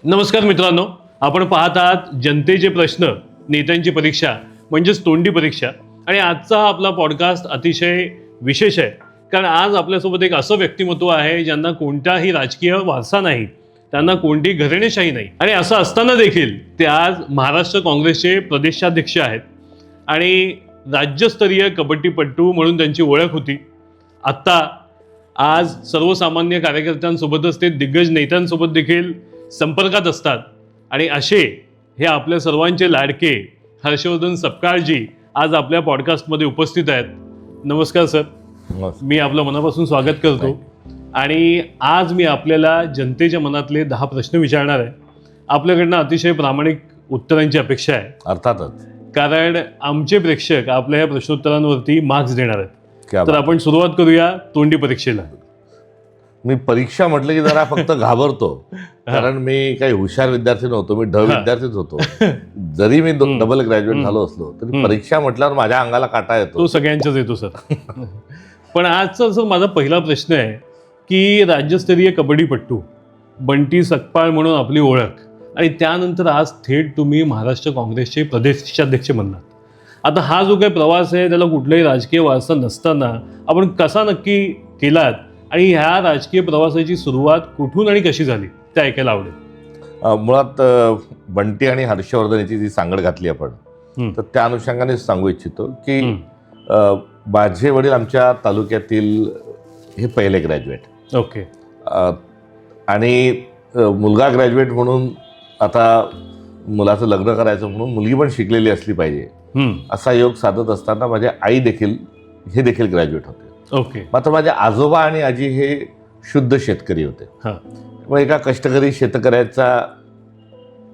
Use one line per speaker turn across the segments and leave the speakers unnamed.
नमस्कार मित्रांनो, आपण पाहत आहात जनतेचे प्रश्न नेत्यांची परीक्षा म्हणजेच तोंडी परीक्षा. आणि आजचा आपला पॉडकास्ट अतिशय विशेष आहे, कारण आज आपल्यासोबत एक असं व्यक्तिमत्व आहे ज्यांना कोणताही राजकीय वारसा नाही, त्यांना कोणती घराणेशाही नाही, आणि असं असताना देखील ते आज महाराष्ट्र काँग्रेसचे प्रदेशाध्यक्ष आहेत आणि राज्यस्तरीय कबड्डीपटू म्हणून त्यांची ओळख होती. आत्ता आज सर्वसामान्य कार्यकर्त्यांसोबतच ते दिग्गज नेत्यांसोबत देखील संपर्कात असतात. आणि असे हे आपल्या सर्वांचे लाडके हर्षवर्धन सपकाळजी आज आपल्या पॉडकास्टमध्ये उपस्थित आहेत. नमस्कार सर, मी आपलं मनापासून स्वागत करतो. आणि आज मी आपल्याला जनतेच्या मनातले 10 प्रश्न विचारणार आहे. आपल्याकडनं अतिशय प्रामाणिक उत्तरांची अपेक्षा आहे
अर्थातच,
कारण आमचे प्रेक्षक आपल्या या प्रश्नोत्तरांवरती मार्क्स देणार आहेत.
क्या
तर
बात.
आपण सुरुवात करूया तोंडी परीक्षेला.
मी परीक्षा म्हटलं की जरा फक्त घाबरतो, कारण मी काही हुशार विद्यार्थी नव्हतो, मी विद्यार्थीच होतो. जरी मी डबल ग्रॅज्युएट झालो असलो तरी परीक्षा म्हटल्यावर माझ्या अंगाला काटा येतो.
तो सगळ्यांचाच येतो सर. पण आजचा सर माझा पहिला प्रश्न आहे की राज्यस्तरीय कबड्डीपटू बंटी सकपाळ म्हणून आपली ओळख, आणि त्यानंतर आज थेट तुम्ही महाराष्ट्र काँग्रेसचे प्रदेशाध्यक्ष म्हणलात. आता हा जो काही प्रवास आहे त्याला कुठलाही राजकीय वारसा नसताना आपण कसा नक्की केलात, आणि ह्या राजकीय प्रवासाची सुरुवात कुठून आणि कशी झाली ते ऐकायला आवडेल.
मुळात बंटी आणि हर्षवर्धन याची जी सांगड घातली आपण, तर त्या अनुषंगाने सांगू इच्छितो की माझे वडील आमच्या तालुक्यातील हे पहिले ग्रॅज्युएट.
ओके.
आणि मुलगा ग्रॅज्युएट म्हणून आता मुलाचं लग्न करायचं म्हणून मुलगी पण शिकलेली असली पाहिजे असा योग साधत असताना माझे आई देखील हे देखील ग्रॅज्युएट होते.
ओके.
मात्र माझे आजोबा आणि आजी हे शुद्ध शेतकरी होते. मग एका कष्टकरी शेतकऱ्याचा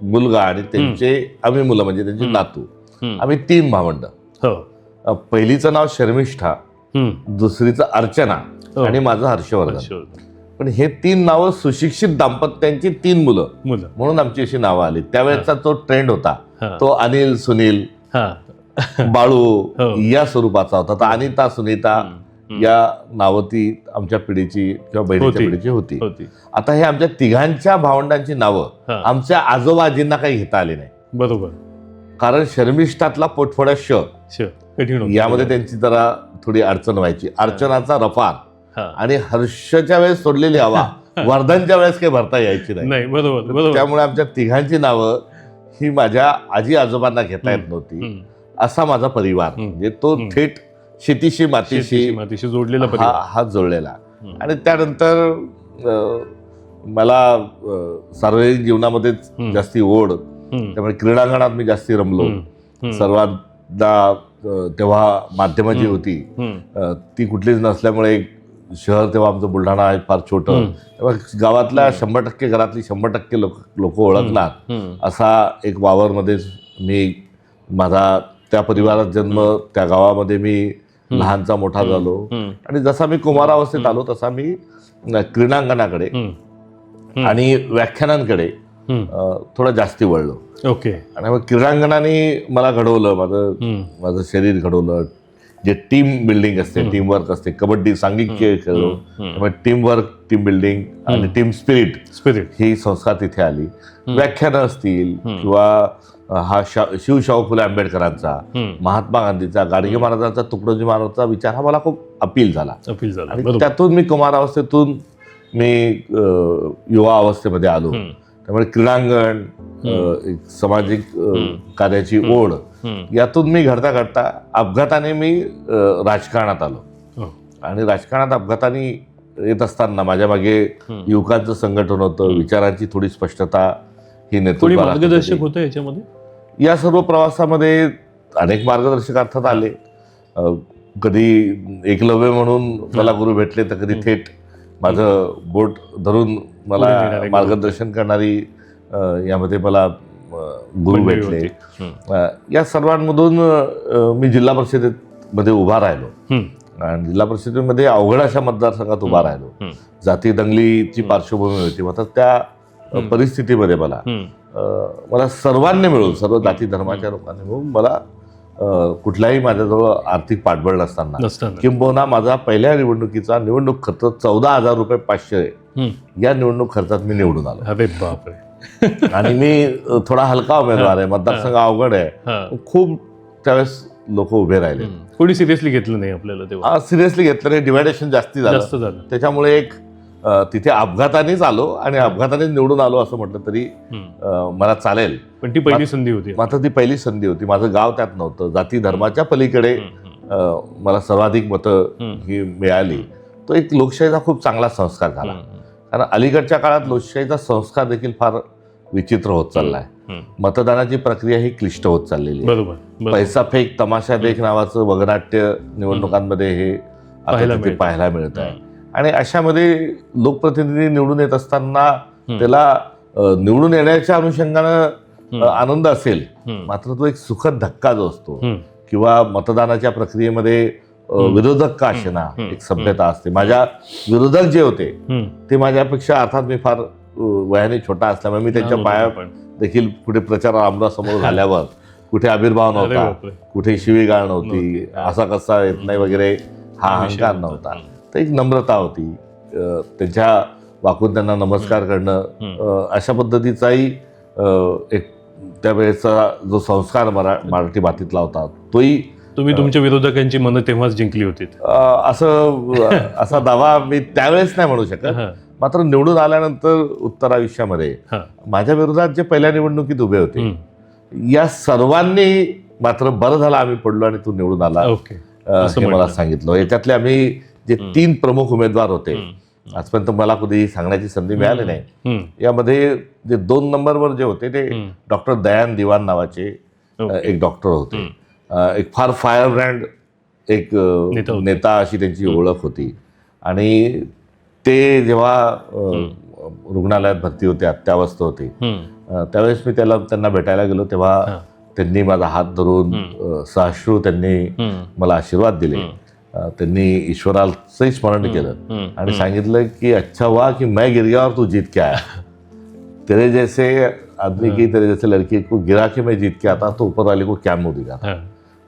मुलगा आणि त्यांचे आम्ही मुलं म्हणजे त्यांची नातू, आम्ही 3 भावंड. पहिलीचं नाव शर्मिष्ठा, दुसरीचं अर्चना आणि माझं हर्षवर्धन. पण हे 3 नावं सुशिक्षित दाम्पत्यांची 3 मुलं म्हणून आमची अशी नावं आली. त्यावेळेचा तो ट्रेंड होता, तो अनिल, सुनील, बाळू या स्वरूपाचा होता. तर अनिता, सुनीता या नावं ती आमच्या पिढीची किंवा बहिणीच्या पिढीची होती. आता हे आमच्या तिघांच्या भावंडांची नावं आमच्या आजोबाजींना काही घेता आली नाही.
बरोबर.
कारण शर्मिष्ठातला पोटफोड्या यामध्ये त्यांची जरा थोडी अडचण व्हायची. अर्चनाचा रफार आणि हर्षच्या वेळेस सोडलेली हवा वर्धनच्या वेळेस काही भरता यायची नाही.
बरोबर.
त्यामुळे आमच्या तिघांची नावं ही माझ्या आजी आजोबांना घेता येत नव्हती. असा माझा परिवार, म्हणजे तो थेट शेतीशी मातीशी
जोडलेला
हा जोडलेला. आणि त्यानंतर मला सार्वजनिक जीवनामध्येच जास्ती ओढ, त्यामुळे क्रीडांगणात मी जास्ती रमलो. सर्वांना तेव्हा माध्यमं जी होती ती कुठलीच नसल्यामुळे शहर तेव्हा आमचं बुलढाणा आहे फार छोटं, तेव्हा गावातल्या 100% घरातली 100% लोक ओळखणार असा एक वावरमध्येच मी माझा त्या परिवारात जन्म, त्या गावामध्ये मी लहानचा मोठा झालो. आणि जसा मी कुमारावस्थेत आलो तसा मी क्रीडांगणाकडे आणि व्याख्यानांकडे थोडं जास्ती वळलो.
ओके.
आणि मग क्रीडांगणाने मला घडवलं, माझं शरीर घडवलं. जे टीम बिल्डिंग असते, टीम वर्क असते, कबड्डी सांघिक खेळ खेळलो, त्यामुळे टीम वर्क, टीम बिल्डिंग आणि टीम स्पिरिट ही संस्था तिथे आली. व्याख्यानं असतील किंवा हा शिवशाहू फुले आंबेडकरांचा, महात्मा गांधीचा, गाडगे महाराजांचा, तुकडोजी महाराजांचा विचार हा मला खूप अपील झाला. आणि त्यातून मी कुमारावस्थेतून मी युवा अवस्थेमध्ये आलो. त्यामुळे क्रीडांगण, सामाजिक कार्याची ओढ यातून मी घडता घडता अपघाताने मी राजकारणात आलो. आणि राजकारणात अपघाताने येत असताना माझ्या मागे युवकांचं संघटन होतं, विचारांची थोडी स्पष्टता ही नेतृत्व
मार्गदर्शक होतं याच्यामध्ये.
या सर्व प्रवासामध्ये अनेक मार्गदर्शक अर्थात आले. कधी एकलव्य म्हणून मला गुरु भेटले, तर कधी थेट माझं बोट धरून मला मार्गदर्शन करणारी यामध्ये मला गुरु भेटले. या सर्वांमधून मी जिल्हा परिषदेमध्ये उभा राहिलो. आणि जिल्हा परिषदेमध्ये अवघड अशा मतदारसंघात उभा राहिलो. जाती दंगलीची पार्श्वभूमी होती. मात्र त्या परिस्थितीमध्ये मला सर्वांनी मिळून, सर्व जाती धर्माच्या लोकांनी मिळून मला कुठलाही माझ्याजवळ आर्थिक पाठबळ नसताना किंबहुना माझा पहिल्या निवडणुकीचा निवडणूक खर्च 14,500 या निवडणूक खर्चात मी निवडून आलो.
अरे बापरे.
आणि मी थोडा हलका उमेदवार आहे, मतदारसंघ अवघड आहे.
हा.
खूप त्यावेळेस लोक उभे राहिले.
कोणी सिरियसली घेतलं नाही आपल्याला तेव्हा.
सिरियसली घेतलं नाही, डिव्हायडेशन जास्त
जास्त
झालं.
झालं.
त्याच्यामुळे एक तिथे अपघातानेच आलो आणि अपघातानेच निवडून आलो असं म्हटलं तरी मला चालेल.
पण ती पहिली संधी होती.
मात्र ती पहिली संधी होती. माझं गाव त्यात नव्हतं. जाती धर्माच्या पलीकडे मला सर्वाधिक मतं ही मिळाली. तो एक लोकशाहीचा खूप चांगला संस्कार झाला. कारण अलीकडच्या काळात लोकशाहीचा संस्कार देखील फार विचित्र होत चाललाय. मतदानाची प्रक्रिया ही क्लिष्ट होत चाललेली आहे.
बरोबर.
पैसा फेक तमाशा देख नावाचं वगनाट्य निवडणुकांमध्ये हे आता पाहायला मिळत आहे. आणि अशामध्ये लोकप्रतिनिधी निवडून येत असताना त्याला निवडून येण्याच्या अनुषंगानं आनंद असेल, मात्र तो एक सुखद धक्का जो असतो किंवा मतदानाच्या प्रक्रियेमध्ये विरोधक का असेना एक सभ्यता असते. माझ्या विरोधक जे होते ते माझ्यापेक्षा अर्थात मी फार वयाने छोटा असल्यामुळे मी त्यांच्या पाया देखील कुठे प्रचार आमदारासमोर झाल्यावर कुठे आविर्भाव नव्हता, कुठे शिवीगाळ नव्हती, असा कसा येत नाही वगैरे हा अहंकार नव्हता. तर एक नम्रता होती. त्यांच्या वाकून त्यांना नमस्कार करणं अशा पद्धतीचाही एक त्यावेळेचा जो संस्कार मराठी मातीतला होता तोही. तुम्ही
तुमच्या विरोधकांची मनं तेव्हाच जिंकली होती
असा दावा मी त्यावेळेस नाही म्हणू शकत. मात्र निवडून आल्यानंतर उत्तर आयुष्यामध्ये माझ्या विरोधात जे पहिल्या निवडणुकीत उभे होते या सर्वांनी मात्र बरं झालं आम्ही पडलो आणि तू निवडून आला हे मला सांगितलं. याच्यातले आम्ही जे 3 प्रमुख उमेदवार होते आजपर्यंत मला कधी सांगण्याची संधी मिळाली नाही. यामध्ये जे 2 नंबरवर जे होते ते डॉक्टर दयान दिवान नावाचे एक डॉक्टर होते. एक फार फायर ब्रँड एक नेता अशी त्यांची ओळख होती. आणि ते जेव्हा रुग्णालयात भरती होते, अत्यावस्था होती, त्यावेळेस मी त्यांना भेटायला गेलो तेव्हा त्यांनी माझा हात धरून साश्रू त्यांनी मला आशीर्वाद दिले. त्यांनी ईश्वराचंही स्मरण केलं आणि सांगितलं की अच्छा हुआ कि मैं गिर गया और तू जीत के आया. तेरे जैसे आदमी की तेरे जैसे लड़की को गिरा के मैं जीत के आता तो ऊपर वाले को क्या मुंह दिखा.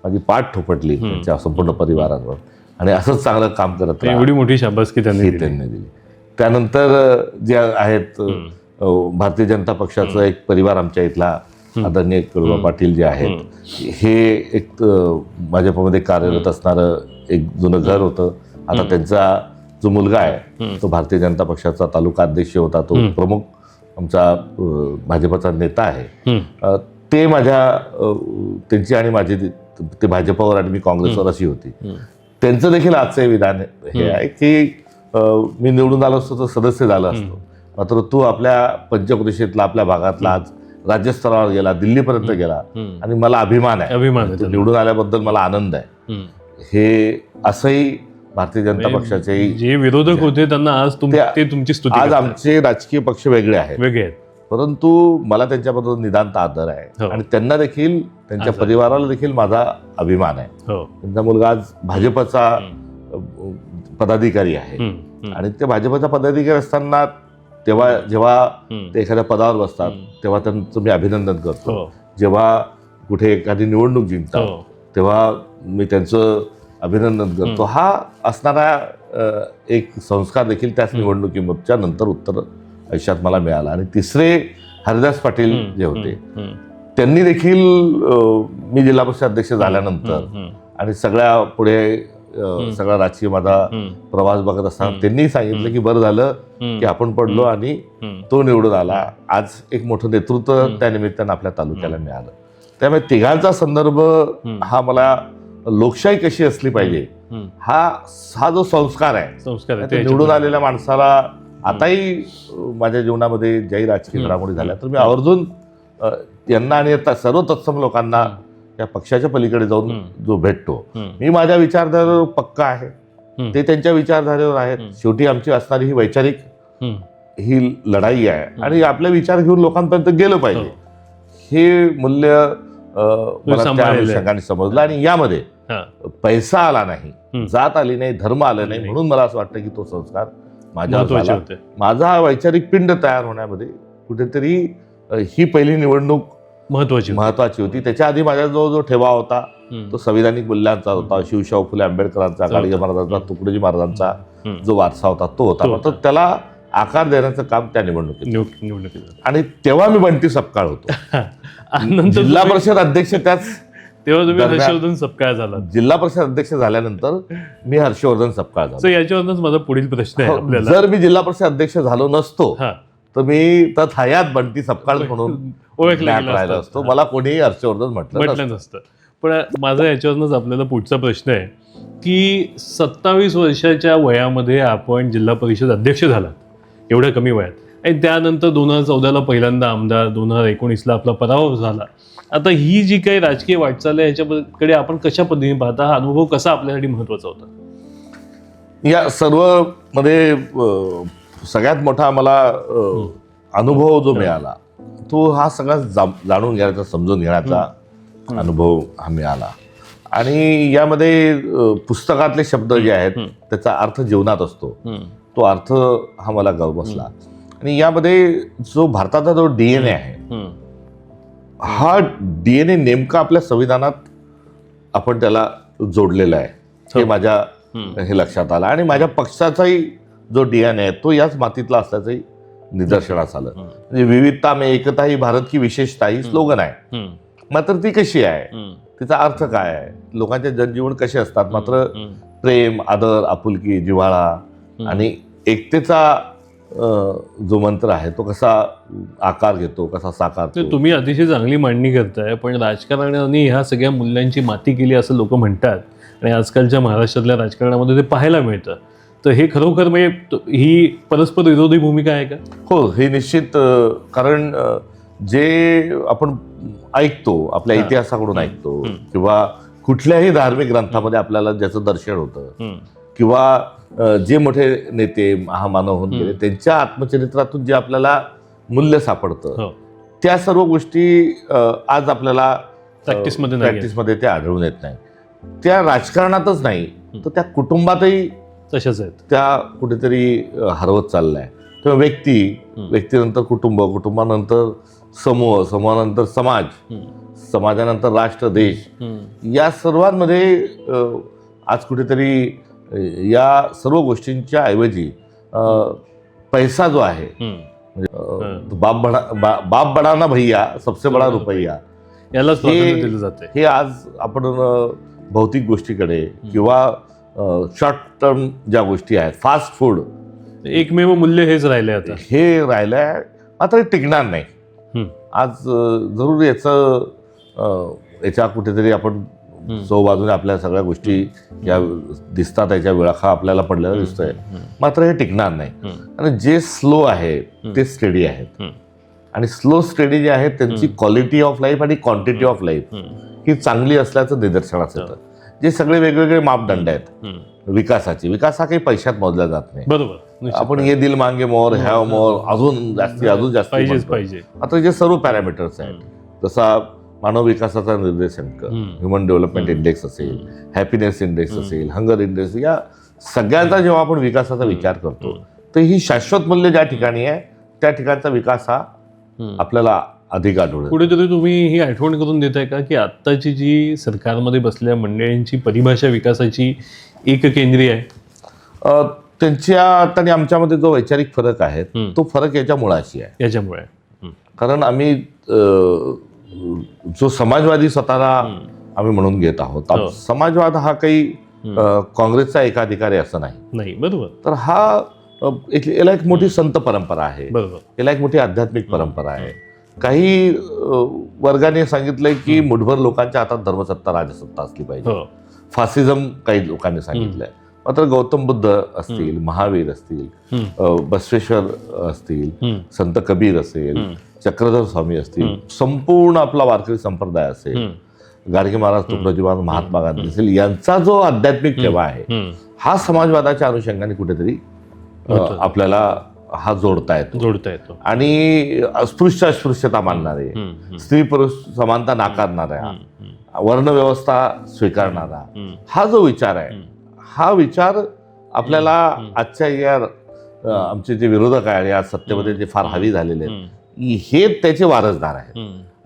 माझी पाठ ठोपटली त्यांच्या संपूर्ण परिवारावर. आणि असंच चांगलं काम करत
एवढी मोठी शाबासकी त्यांनी
दिली. त्यानंतर जे आहेत भारतीय जनता पक्षाचा एक परिवार आमच्या इथला आदरणीय कडुबा पाटील जे आहेत, हे एक भाजपमध्ये कार्यरत असणारं एक जुनं घर होतं. आता त्यांचा जो मुलगा आहे तो भारतीय जनता पक्षाचा तालुका अध्यक्ष होता, तो प्रमुख आमचा भाजपचा नेता आहे. ते त्यांची आणि माझी ते भाजपवर आणि मी काँग्रेसवर अशी होती. त्यांचं देखील आजचं विधान हे आहे की मी निवडून आलो असतो तर सदस्य झालो असतो, मात्र तू आपल्या पंचक्रोशीतला आपल्या भागातला आज राज्यस्तरावर गेला, दिल्लीपर्यंत गेला आणि मला अभिमान आहे. निवडून आल्याबद्दल मला आनंद आहे. हे असंही भारतीय जनता पक्षाचे
जे विरोधक होते त्यांना आज तुमची स्तुती.
आज आमचे राजकीय पक्ष वेगळे आहेत, परंतु मला त्यांच्याबद्दल निदांत आदर आहे आणि त्यांना देखील त्यांच्या परिवाराला देखील माझा अभिमान आहे. त्यांचा मुलगा आज भाजपचा पदाधिकारी आहे आणि ते भाजपचा पदाधिकारी असताना तेव्हा जेव्हा ते एखाद्या पदावर बसतात तेव्हा त्यांचं मी अभिनंदन करतो. जेव्हा कुठे एखादी निवडणूक जिंकतात तेव्हा मी त्यांचं अभिनंदन करतो. हा असणारा एक संस्कार देखील त्याच निवडणुकीच्या नंतर उत्तर आयुष्यात मला मिळाला. आणि तिसरे हरिदास पाटील जे होते त्यांनी देखील मी जिल्हा परिषद अध्यक्ष झाल्यानंतर आणि सगळ्या पुढे सगळा राजकीय माझा प्रवास बघत असताना त्यांनी सांगितलं की बरं झालं की आपण पडलो आणि तो निवडून आला. आज एक मोठं नेतृत्व त्या निमित्तानं आपल्या तालुक्याला मिळालं. त्यामुळे तिघांचा संदर्भ हा मला लोकशाही कशी असली पाहिजे हा जो संस्कार आहे निवडून आलेल्या माणसाला आताही माझ्या जीवनामध्ये ज्याही राजकीय घडामोडी झाल्या तर मी आवर्जून यांना आणि सर्व तत्सम लोकांना या पक्षाच्या पलीकडे जाऊन जो भेटतो, मी माझ्या विचारधारेवर पक्का आहे, ते त्यांच्या विचारधारेवर आहेत. शेवटी आमची असणारी ही वैचारिक ही लढाई आहे आणि आपले विचार घेऊन लोकांपर्यंत गेलं पाहिजे हे मूल्य मला त्या अनुषंगाने समजलं. आणि यामध्ये पैसा आला नाही, जात आली नाही, धर्म आला नाही, म्हणून मला असं वाटतं की तो संस्कार माझ्यावर झाला. माझा वैचारिक पिंड तयार होण्यामध्ये कुठेतरी ही पहिली निवडणूक महत्वाची होती. त्याच्या आधी माझा जो ठेवा होता तो संविधानिक मूल्यांचा होता, शिवशाहू फुले आंबेडकरांचा, गाडगे महाराजांचा, तुकडोजी महाराजांचा जो वारसा होता तो होता. मात्र त्याला आकार देण्याचं काम त्या निवडणुकीत.
निवडणुकीत
आणि तेव्हा मी बंटी सपकाळ होतो.
नंतर
जिल्हा परिषद अध्यक्ष त्याच
तेव्हा तुम्ही
दरम्यान-
हर्षवर्धन सपकाळ झाला.
जिल्हा परिषद अध्यक्ष झाल्यानंतर मी हर्षवर्धन सपकाळ झालो.
सो याच्यावरूनच माझा पुढील प्रश्न आहे आपल्याला.
जर मी जिल्हा परिषद अध्यक्ष झालो नसतो
हा,
तर मी तर हयात बंटी सपकाळ म्हणून
ओळखलं
ज्ञात
गेलं
राहिला
असतं.
असतो. मला कोणीही हर्षवर्धन म्हटलं
म्हटलं नसतं. पण माझा याच्यावरूनच आपल्याला पुढचा प्रश्न आहे की 27 वर्षाच्या वयामध्ये आपण जिल्हा परिषद अध्यक्ष झालात एवढ्या कमी वयात, आणि त्यानंतर 2014ला पहिल्यांदा आमदार, 2019ला आपला पराभव झाला. आता ही जी काही राजकीय वाटचाल आहे ह्याच्याकडे आपण कशा पद्धतीने पाहता? हा अनुभव कसा आपल्यासाठी महत्वाचा होता?
या सर्व मध्ये सगळ्यात मोठा मला अनुभव जो मिळाला तो हा सगळा जाणून घेण्याचा, समजून घेण्याचा अनुभव हा मिळाला. आणि यामध्ये पुस्तकातले शब्द जे आहेत त्याचा अर्थ जीवनात असतो, तो अर्थ हा मला बसला. आणि यामध्ये जो भारताचा जो DNA आहे, हा DNA नेमका आपल्या संविधानात आपण त्याला जोडलेला आहे हे माझ्या हे लक्षात आलं. आणि माझ्या पक्षाचाही जो DNA आहे तो याच मातीतला असल्याचंही निदर्शनास आलं. म्हणजे विविधता में एकता ही भारत की विशेषता ही स्लोगन आहे, मात्र ती कशी आहे, तिचा अर्थ काय आहे, लोकांचे जनजीवन कसे असतात, मात्र प्रेम, आदर, आपुलकी, जिव्हाळा आणि एकतेचा जो मंत्र आहे तो कसा आकार घेतो, कसा साकारतो.
तुम्ही अतिशय चांगली मांडणी करताय, पण राजकारण्यांनी ह्या सगळ्या मूल्यांची माती केली असं लोक म्हणतात आणि आजकालच्या महाराष्ट्रातल्या राजकारणामध्ये ते पाहायला मिळतं. तर हे खरोखर म्हणजे ही परस्पर विरोधी भूमिका आहे का?
हो, हे निश्चित. कारण जे आपण ऐकतो, आपल्या इतिहासाकडून ऐकतो किंवा कुठल्याही धार्मिक ग्रंथामध्ये आपल्याला ज्याचं दर्शन होतं किंवा जे मोठे नेते महामानव होऊन गेले त्यांच्या आत्मचरित्रातून जे आपल्याला मूल्य सापडतं, त्या सर्व गोष्टी आज आपल्याला प्रॅक्टिसमध्ये ते आढळून येत नाही. त्या राजकारणातच नाही तर त्या कुटुंबातही
तशाच आहेत, त्या
कुठेतरी हरवत चाललाय. तेव्हा व्यक्तीनंतर कुटुंब, कुटुंबानंतर समूह, समूहानंतर समाज, समाजानंतर राष्ट्र, देश, या सर्वांमध्ये आज कुठेतरी या सर्व गोष्टींच्या ऐवजी पैसा जो आहे, म्हणजे बाप बडा ना भैया सबसे बडा रुपया,
याला प्राधान्य दिलं जाते.
हे आज आपण भौतिक गोष्टीकडे किंवा शॉर्ट टर्म ज्या गोष्टी आहेत, फास्ट फूड,
एकमेव मूल्य हेच राहिले आता,
हे राहिलंय. मात्र टिकणार नाही. आज जरूर याच्या कुठेतरी आपण बाजूने आपल्या सगळ्या गोष्टी या दिसतात, याच्या विळखा आपल्याला पडलेला दिसतोय, मात्र हे टिकणार नाही. आणि जे स्लो आहे ते स्टेडी आहेत. आणि स्लो स्टेडी जे आहेत त्यांची क्वालिटी ऑफ लाईफ आणि क्वांटिटी ऑफ लाईफ ही चांगली असल्याचं निदर्शनास येतं. जे सगळे वेगवेगळे मापदंड आहेत विकासाची, विकास हा काही पैशात मोजला जात नाही.
बरोबर,
आपण हे दिल मांगे मोर, हॅव मोर, अजून जास्त
पाहिजे.
आता जे सर्व पॅरामीटर्स आहेत, जसा मानव विकासाचा निर्देशांक, ह्युमन डेव्हलपमेंट इंडेक्स असेल, हॅपीनेस इंडेक्स असेल, हंगर इंडेक्स, या सगळ्यांचा जेव्हा आपण विकासाचा विचार करतो तर ही शाश्वत मूल्य ज्या ठिकाणी आहे त्या ठिकाणचा विकास हा आपल्याला अधिक आढळतो.
कुठेतरी तुम्ही ही आठवण करून देताय का की आत्ताची जी सरकारमध्ये बसलेल्या मंडळींची परिभाषा विकासाची एककेंद्रीय आहे?
त्यांच्या आणि आमच्यामध्ये जो वैचारिक फरक आहे तो फरक याच्या मुळाशी आहे.
याच्यामुळे
कारण आम्ही जो समाजवादी स्वतःला आम्ही म्हणून घेत आहोत, समाजवाद हा काही काँग्रेसचा एकाधिकारी असं नाही.
बरोबर.
तर हा याला एक मोठी संत परंपरा आहे,
बरोबर,
याला एक मोठी आध्यात्मिक परंपरा आहे. काही वर्गाने सांगितलंय की मुठभर लोकांच्या हातात धर्मसत्ता, राजसत्ता असली पाहिजे. फासिझम काही लोकांनी सांगितलंय. मात्र गौतम बुद्ध असतील, महावीर असतील, बसवेश्वर असतील, संत कबीर असेल, चक्रधर स्वामी असतील, संपूर्ण आपला वारकरी संप्रदाय असेल, गाडगे महाराज, तुकडोजी, महात्मा गांधी असेल, यांचा जो आध्यात्मिक ठेवा आहे हा समाजवादाच्या अनुषंगाने कुठेतरी आपल्याला हा जोडता येतो. आणि अस्पृश्यता मानणारे, स्त्री पुरुष समानता नाकारणाऱ्या, वर्णव्यवस्था स्वीकारणारा हा जो विचार आहे, हा विचार आपल्याला आजच्या या आमचे जे विरोधक आहे, आज सत्तेमध्ये जे फार हवी झालेले आहेत, हे त्याचे वारसदार आहेत.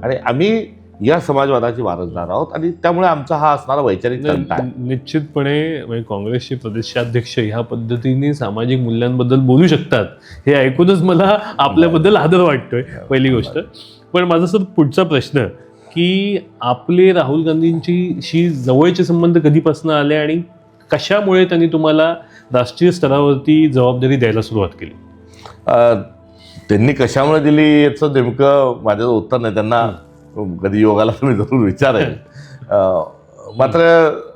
आणि आम्ही या समाजवादाचे वारसदार आहोत आणि त्यामुळे आमचा हा असणारा वैचारिक तंट आहे.
निश्चितपणे म्हणजे काँग्रेसचे प्रदेशाध्यक्ष ह्या पद्धतीने सामाजिक मूल्यांबद्दल बोलू शकतात हे ऐकूनच मला आपल्याबद्दल आदर वाटतोय, पहिली गोष्ट. पण माझा सर पुढचा प्रश्न की आपले राहुल गांधींची जवळचे संबंध कधीपासून आले आणि कशामुळे त्यांनी तुम्हाला राष्ट्रीय स्तरावरती जबाबदारी द्यायला सुरुवात केली?
त्यांनी कशामुळे दिली याचं नेमकं माझं उत्तर नाही. त्यांना कधी योगाला मी जरूर विचारेल. मात्र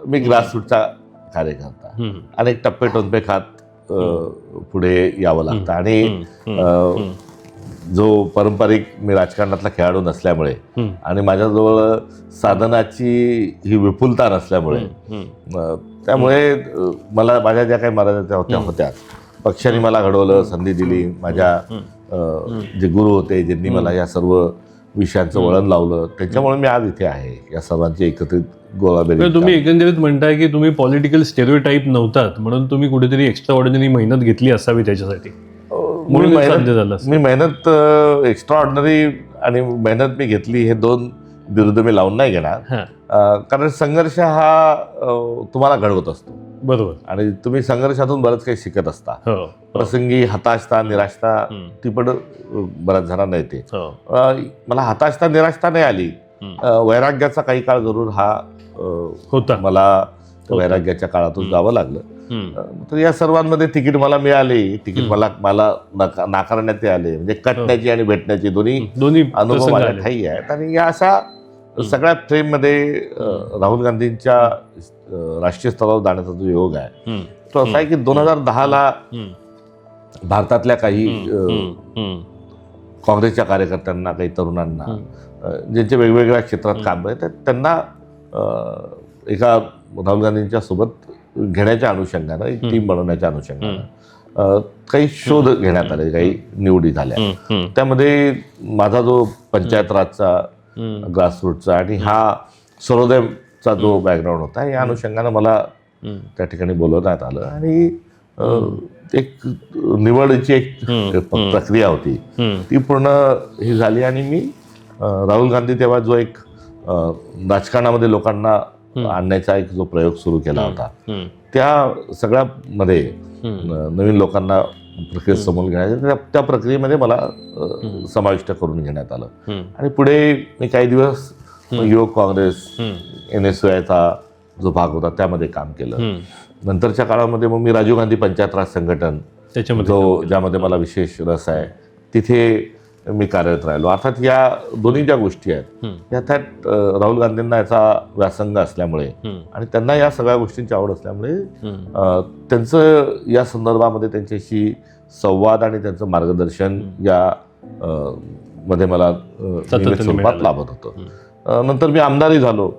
मी ग्रासरूटचा कार्यकर्ता, अनेक टप्पे टोनपे खात पुढे यावं लागतं आणि जो पारंपरिक मी राजकारणातला खेळाडू नसल्यामुळे आणि माझ्याजवळ साधनाची ही विपुलता नसल्यामुळे त्यामुळे मला माझ्या ज्या काही मर्यादा होत्या पक्षाने मला घडवलं, संधी दिली. माझ्या जे गुरु होते ज्यांनी मला या सर्व विषयांचं वळण लावलं त्याच्यामुळे मी आज इथे आहे. या सर्वांची एकत्रित गोळाबेरी.
तुम्ही एकंदरीत म्हणताय की तुम्ही पॉलिटिकल स्टेरिओटाईप नव्हतात म्हणून तुम्ही कुठेतरी एक्स्ट्रा ऑर्डिनरी मेहनत घेतली असावी त्याच्यासाठी.
मी मेहनत एक्स्ट्रा ऑर्डिनरी आणि मेहनत मी घेतली हे दोन विरुद्ध मी लावून नाही घेणार. कारण संघर्ष हा तुम्हाला घडवत असतो.
बरोबर.
आणि तुम्ही संघर्षातून बरंच काही शिकत असता. प्रसंगी हताशता निराशता ती पण बऱ्याच जणांना येते. मला हताशता निराशता नाही आली. वैराग्याचा काही काळ जरूर हा
होता.
मला वैराग्याच्या काळातून जावं लागलं. तर या सर्वांमध्ये तिकीट मला मिळाले, तिकीट मला नाकारण्यात आले. म्हणजे कटण्याची आणि भेटण्याची दोन्ही अनुभव माझ्या ठाई आहेत. आणि या अशा सगळ्या फ्रेममध्ये राहुल गांधींच्या राष्ट्रीय स्तरावर जाण्याचा जो योग आहे तो असा आहे की 2010ला भारतातल्या काही काँग्रेसच्या कार्यकर्त्यांना, काही तरुणांना ज्यांचे वेगवेगळ्या क्षेत्रात काम आहे त्यांना एका राहुल गांधींच्या सोबत घेण्याच्या अनुषंगानं, एक टीम बनवण्याच्या अनुषंगानं काही शोध घेण्यात आले, काही निवडी झाल्या. त्यामध्ये माझा जो पंचायत राजचा, ग्रासरूटचा आणि हा सर्वोदयचा जो बॅकग्राऊंड होता या अनुषंगानं मला त्या ठिकाणी बोलवण्यात आलं. आणि एक निवडीची एक प्रक्रिया होती ती पूर्ण ही झाली. आणि मी राहुल गांधी तेव्हा जो एक राजकारणामध्ये लोकांना आणण्याचा एक जो प्रयोग सुरू केला होता त्या सगळ्यामध्ये नवीन लोकांना प्रक्रियेत समोर घेण्याच्या त्या प्रक्रियेमध्ये मला समाविष्ट करून घेण्यात आलं. आणि पुढे मी काही दिवस युवक काँग्रेस NSYचा जो भाग होता त्यामध्ये काम केलं. नंतरच्या काळामध्ये मग मी राजीव गांधी पंचायत राज संघटन ज्यामध्ये मला विशेष रस आहे तिथे मी कार्यरत राहिलो. अर्थात या दोन्ही ज्या गोष्टी आहेत त्यात राहुल गांधींना याचा व्यासंग असल्यामुळे आणि त्यांना या सगळ्या गोष्टींची आवड असल्यामुळे त्यांचं या संदर्भामध्ये त्यांच्याशी संवाद आणि त्यांचं मार्गदर्शन या मध्ये मला स्वरूपात लाभत होतं. नंतर मी आमदारही झालो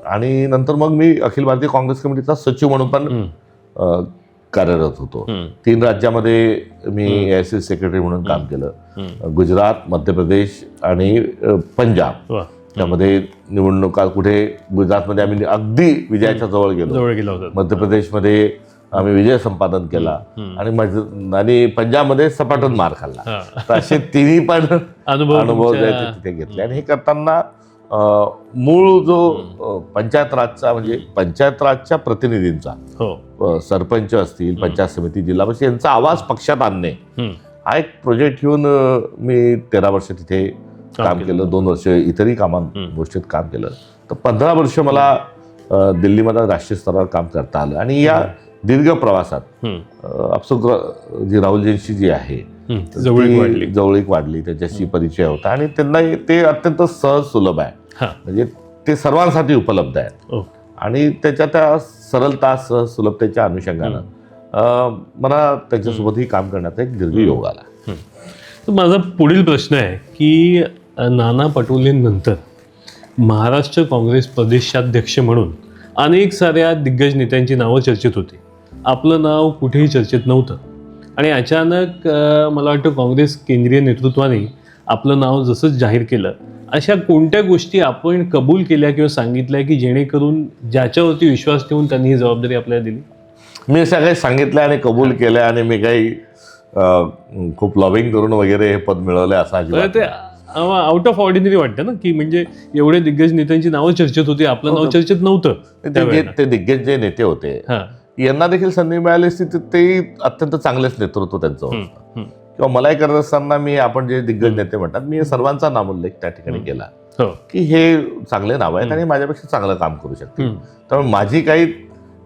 आणि नंतर मग मी अखिल भारतीय काँग्रेस कमिटीचा सचिव म्हणून पण कार्यरत होतो. 3 राज्यामध्ये मी AICC सेक्रेटरी म्हणून काम केलं. गुजरात, मध्य प्रदेश आणि पंजाब त्यामध्ये निवडणुका कुठे गुजरातमध्ये आम्ही अगदी विजयाच्या जवळ गेलो. मध्य प्रदेशमध्ये आम्ही विजय संपादन केला आणि पंजाबमध्ये सपाटून मार खाल्ला. तर असे तिन्ही पण अनुभव तिथे घेतले. आणि हे करताना मूळ जो पंचायत राजचा म्हणजे पंचायत राजच्या प्रतिनिधींचा सरपंच असतील, पंचायत समिती, जिल्हा परिषद यांचा आवाज पक्षात आणणे हा एक प्रोजेक्ट घेऊन मी 13 वर्ष तिथे काम केलं. 2 वर्ष इतरही गोष्टीत काम केलं. तर 15 वर्ष मला दिल्लीमध्ये राष्ट्रीय स्तरावर काम करता आलं. आणि या दीर्घ प्रवासात आपसूक जी राहुलजींशी जी आहे जवळीक वाढली, त्याच्याशी परिचय होता आणि त्यांना ते अत्यंत सहज सुलभ आहे. म्हणजे ते सर्वांसाठी उपलब्ध आहे आणि त्याच्या त्या सरलता सहज सुलभतेच्या अनुषंगानं मला त्याच्यासोबतही काम करण्याचा एक दीर्घ योग आला.
तर माझा पुढील प्रश्न आहे की नाना पटोलेंनंतर महाराष्ट्र काँग्रेस प्रदेशाध्यक्ष म्हणून अनेक साऱ्या दिग्गज नेत्यांची नावं चर्चेत होती. आपलं नाव कुठेही चर्चेत नव्हतं आणि अचानक मला वाटतं काँग्रेस केंद्रीय नेतृत्वाने आपलं नाव जसंच जाहीर केलं. अशा कोणत्या गोष्टी आपण कबूल केल्या किंवा सांगितल्या की जेणेकरून ज्याच्यावरती विश्वास ठेवून त्यांनी ही जबाबदारी आपल्याला दिली?
मी असं काही सांगितलं आणि कबूल केलं आणि मी काही खूप लॉबिंग करून वगैरे हे पद मिळवलं असं
ते आउट ऑफ ऑर्डिनरी वाटतं ना, की म्हणजे एवढे दिग्गज नेत्यांची नावं चर्चेत होती, आपलं नाव चर्चेत नव्हतं त्यावेळेला.
ते दिग्गज जे नेते होते
हा.
यांना देखील संधी मिळाली असती तर ते अत्यंत चांगलेच नेतृत्व त्यांचं होतं. किंवा मलाही करत असताना आपण जे दिग्गज नेते म्हणतात, मी सर्वांचा नामोल्लेख त्या ठिकाणी केला
हो.
की हे चांगले नाव आहेत आणि माझ्यापेक्षा चांगलं काम करू शकतील. त्यामुळे माझी काही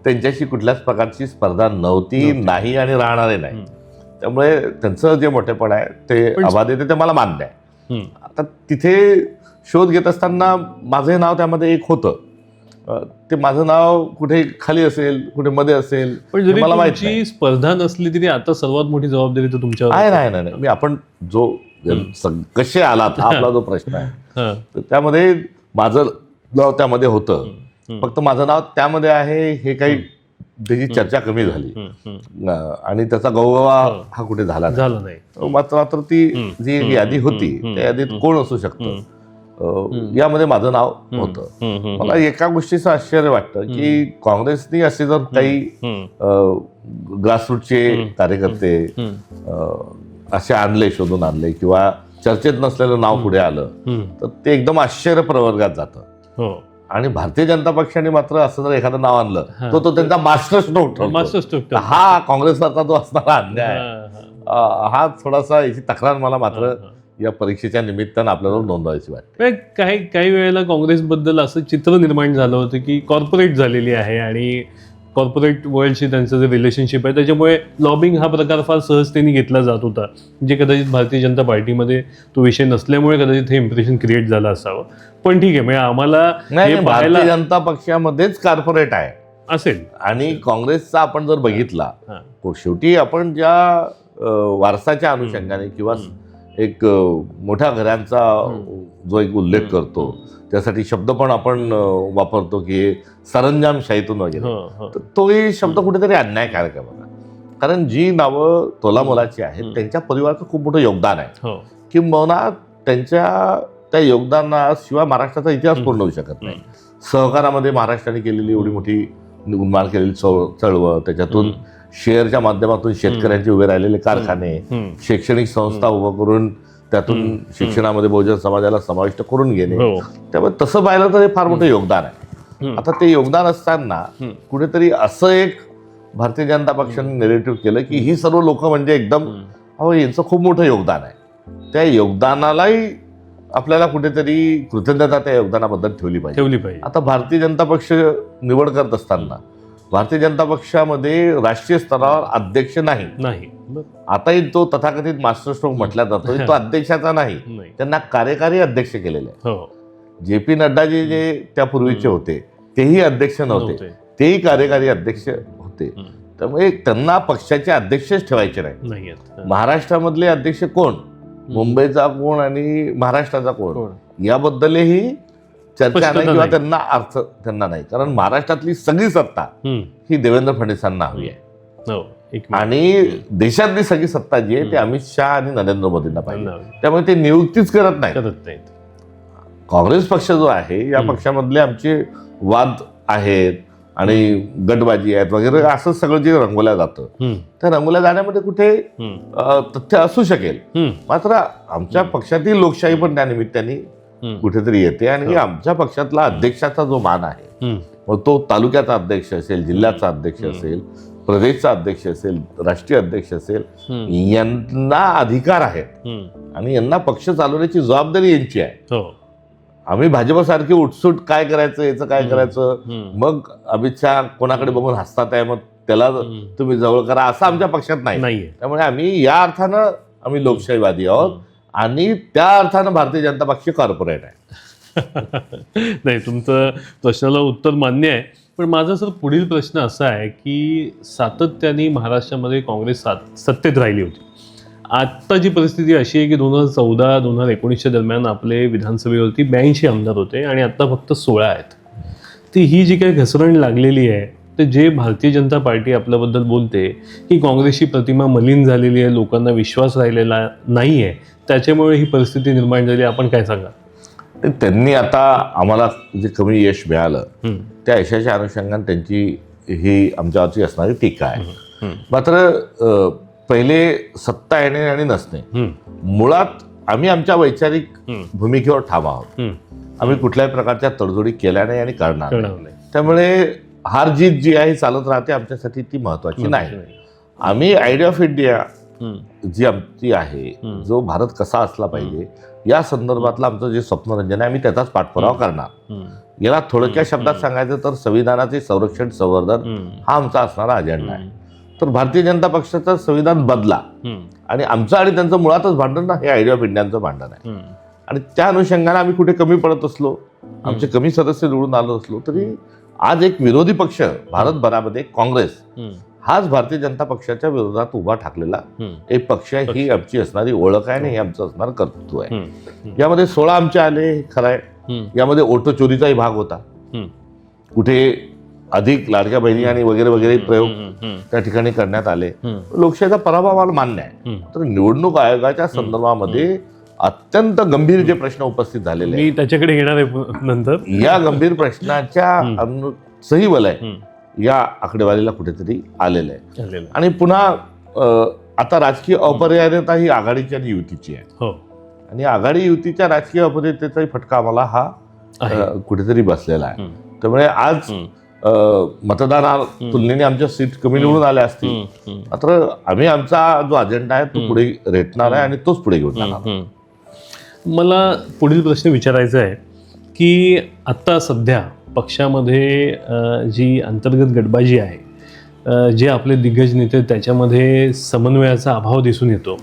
त्यांच्याशी कुठल्याच प्रकारची स्पर्धा नव्हती, नाही आणि राहणारे नाही. त्यामुळे त्यांचं जे मोठेपण आहे ते अबाधित ते मला मान्य आहे. आता तिथे शोध घेत असताना माझं नाव त्यामध्ये एक होतं. ते माझं नाव कुठे खाली असेल, कुठे मध्ये असेल,
पण जरी
मला माहिती
तुमची स्पर्धा नसली तरी आता सर्वात मोठी जबाबदारी तर तुमच्यावर
आहे. नाही मी आपण जो कसे आलात हा आपला जो प्रश्न आहे, तर त्यामध्ये माझं नाव त्यामध्ये होतं. फक्त माझं नाव त्यामध्ये आहे हे काही त्याची चर्चा कमी झाली आणि त्याचा गौरवा हा कुठे झाला नाही. मात्र ती जी यादी होती त्या यादीत कोण असू शकतं यामध्ये माझं नाव होतं. मला एका गोष्टीचं आश्चर्य वाटतं की काँग्रेसनी असे जर काही ग्रासरूटचे कार्यकर्ते असे आणले, शोधून आणले किंवा चर्चेत नसलेलं नाव पुढे आलं तर ते एकदम आश्चर्य प्रवर्गात जातं. आणि भारतीय जनता पक्षाने मात्र असं जर एखादं नाव आणलं तो त्यांचा मास्टर स्ट्रोक ठरतो. हा काँग्रेसवरचा जो असणारा अन्याय हा थोडासा याची तक्रार मला मात्र या परीक्षेच्या निमित्तानं आपल्याला नोंदवायची वाटते.
काही वेळेला काँग्रेसबद्दल असं चित्र निर्माण झालं होतं की कॉर्पोरेट झालेली आहे आणि कॉर्पोरेट वर्ल्डशी त्यांचं जे रिलेशनशिप आहे त्याच्यामुळे लॉबिंग हा प्रकार फार सहजतेने घेतला जात होता, जे कदाचित भारतीय जनता पार्टीमध्ये तो विषय नसल्यामुळे कदाचित हे इम्प्रेशन क्रिएट झालं असावं. पण ठीक आहे, म्हणजे आम्हाला
भारतीय जनता पक्षामध्येच कॉर्पोरेट आहे
असेल आणि
काँग्रेसचा आपण जर बघितला शेवटी आपण ज्या वारसाच्या अनुषंगाने किंवा एक मोठ्या घरांचा जो एक उल्लेख करतो त्यासाठी शब्द पण आपण वापरतो की सरंजामशाहीतून वगैरे, तर तोही शब्द कुठेतरी अन्यायकारक आहे बघा. कारण जी नावं तोलामोलाची आहेत त्यांच्या परिवाराचं खूप मोठं योगदान आहे, किंबहुना त्यांच्या त्या योगदानाशिवाय महाराष्ट्राचा इतिहास पूर्ण होऊ शकत नाही. सहकारामध्ये महाराष्ट्राने केलेली एवढी मोठी निर्माण केलेली चळवळ, त्याच्यातून शेअरच्या माध्यमातून शेतकऱ्यांचे उभे राहिलेले कारखाने, शैक्षणिक संस्था उभं करून त्यातून शिक्षणामध्ये बहुजन समाजाला समाविष्ट करून घेणे, त्यामुळे तसं पाहिलं तर हे फार मोठं योगदान आहे. आता ते योगदान असताना कुठेतरी असं एक भारतीय जनता पक्षाने नेरेटिव्ह केलं की ही सर्व लोक म्हणजे एकदम यांचं खूप मोठं योगदान आहे. त्या योगदानालाही आपल्याला कुठेतरी कृतज्ञता त्या योगदानाबद्दल ठेवली पाहिजे. आता भारतीय जनता पक्ष निवड करत असताना भारतीय जनता पक्षामध्ये राष्ट्रीय स्तरावर अध्यक्ष नाही. आताही तो तथाकथित मास्टर स्ट्रोक म्हटला जातो, तो अध्यक्षाचा नाही, त्यांना कार्यकारी अध्यक्ष केलेले आहे. जे पी नड्डाजी जे त्यापूर्वीचे होते तेही अध्यक्ष नव्हते, तेही कार्यकारी अध्यक्ष होते. त्यामुळे त्यांना पक्षाचे अध्यक्षच ठेवायचे नाही. महाराष्ट्रामधले अध्यक्ष कोण, मुंबईचा कोण आणि महाराष्ट्राचा कोण याबद्दलही चर्चा नाही किंवा त्यांना अर्थ त्यांना नाही. कारण महाराष्ट्रातली सगळी सत्ता ही देवेंद्र फडणवीसांना हवी आहे आणि देशातली सगळी सत्ता जी आहे ती अमित शहा आणि नरेंद्र मोदींना पाहिजे. त्यामुळे ते नियुक्तीच करत नाहीत. काँग्रेस पक्ष जो आहे या पक्षामधले आमचे वाद आहेत आणि गटबाजी आहेत वगैरे असं सगळं जे रंगवल्या जातं त्या रंगवल्या जाण्यामध्ये कुठे तथ्य असू शकेल, मात्र आमच्या पक्षातील लोकशाही पण त्या निमित्ताने कुठेतरी येते आणि आमच्या पक्षातला अध्यक्षाचा जो मान आहे मग तो तालुक्याचा अध्यक्ष असेल, जिल्ह्याचा अध्यक्ष असेल, प्रदेशचा अध्यक्ष असेल, राष्ट्रीय अध्यक्ष असेल, यांना अधिकार आहेत आणि यांना पक्ष चालवण्याची जबाबदारी यांची आहे. आम्ही भाजपसारखी उठसूट काय करायचं याचं काय करायचं, मग अमित शहा कोणाकडे बघून हसतात आहे मग त्याला तुम्ही जवळ करा असं आमच्या पक्षात नाही. त्यामुळे आम्ही या अर्थानं आम्ही लोकशाहीवादी आहोत आणि त्या अर्थानं भारतीय जनता पक्ष कॉर्पोरेट आहे.
नाही, तुमचं प्रश्नाला उत्तर मान्य आहे. पण माझा सर पुढील प्रश्न असा आहे की सातत्याने महाराष्ट्रामध्ये काँग्रेस सत्तेत राहिली होती. आत्ता जी परिस्थिती अशी आहे की 2014-2019 दरम्यान आपले विधानसभेवरती 82 आमदार होते आणि आत्ता फक्त 16 आहेत. ती ही जी काही घसरण लागलेली आहे तर जे भारतीय जनता पार्टी आपल्याबद्दल बोलते की काँग्रेसची प्रतिमा मलिन झालेली आहे, लोकांना विश्वास राहिलेला नाही आहे, त्याच्यामुळे ही परिस्थिती निर्माण झाली, आपण काय सांगा?
त्यांनी आता आम्हाला जे कमी यश मिळालं त्या यशाच्या अनुषंगाने त्यांची ही आमच्यावरची असणारी टीका आहे. मात्र पहिले सत्ता येणे आणि नसणे, मुळात आम्ही आमच्या वैचारिक भूमिकेवर ठाम आहोत.
हम्म.
आम्ही कुठल्याही प्रकारच्या तडजोडी केल्या नाही आणि करणार
करणार
नाही.
नाही.
त्यामुळे हार जीत जी आहे चालत राहते, आमच्यासाठी ती महत्वाची नाही. आम्ही आयडिया ऑफ इंडिया जी आमची आहे, जो भारत कसा असला पाहिजे या संदर्भातलं आमचं जे स्वप्नरंजन आहे, आम्ही त्याचाच पाठपुरावा करणार. याला थोडक्या शब्दात सांगायचं तर संविधानाचे संरक्षण संवर्धन हा आमचा असणारा अजेंडा आहे. तर भारतीय जनता पक्षाचं संविधान बदला आणि आमचं आणि त्यांचं मुळातच भांडण ना, हे आयडिया ऑफ इंडियाचं भांडण आहे. आणि त्या अनुषंगाने आम्ही कुठे कमी पडत असलो, आमचे कमी सदस्य निवडून आलो असलो तरी आज एक विरोधी पक्ष भारतभरामध्ये काँग्रेस हाच भारतीय जनता पक्षाच्या विरोधात उभा ठाकलेला एक पक्ष आहे. ही आमची असणारी ओळख आहे आणि हे आमचं असणारं कर्तृत्व आहे. यामध्ये 16 आमचे आले, खरं आहे. यामध्ये ओटो चोरीचाही भाग होता. कुठे अधिक लाडक्या बहिणी आणि वगैरे वगैरे प्रयोग त्या ठिकाणी करण्यात आले. लोकशाहीचा पराभव मला मान्य आहे. तर निवडणूक आयोगाच्या संदर्भामध्ये अत्यंत गंभीर जे प्रश्न उपस्थित झालेले
मी त्याच्याकडे येणार आहे नंतर.
या गंभीर प्रश्नाच्या सही वलय या आकडेवारीला कुठेतरी आलेलं आहे. आणि पुन्हा आता राजकीय अपरिहार्यता ही आघाडीची आणि युतीची आहे.
हो.
आणि आघाडी युतीच्या राजकीय अपरिहार्यतेचाही फटका आम्हाला हा कुठेतरी बसलेला आहे. त्यामुळे आज मतदाना तुलनेने आमच्या सीट कमी निवडून आल्या असतील, मात्र आम्ही आमचा जो अजेंडा आहे तो पुढे रेटणार आहे आणि तोच पुढे घेऊन जाणार.
मला पुढील प्रश्न विचारायचा आहे की आत्ता सध्या पक्षामध्ये जी अंतर्गत गटबाजी आहे, जे आपले दिग्गज नेते त्याच्यामध्ये समन्वयाचा अभाव दिसून येतो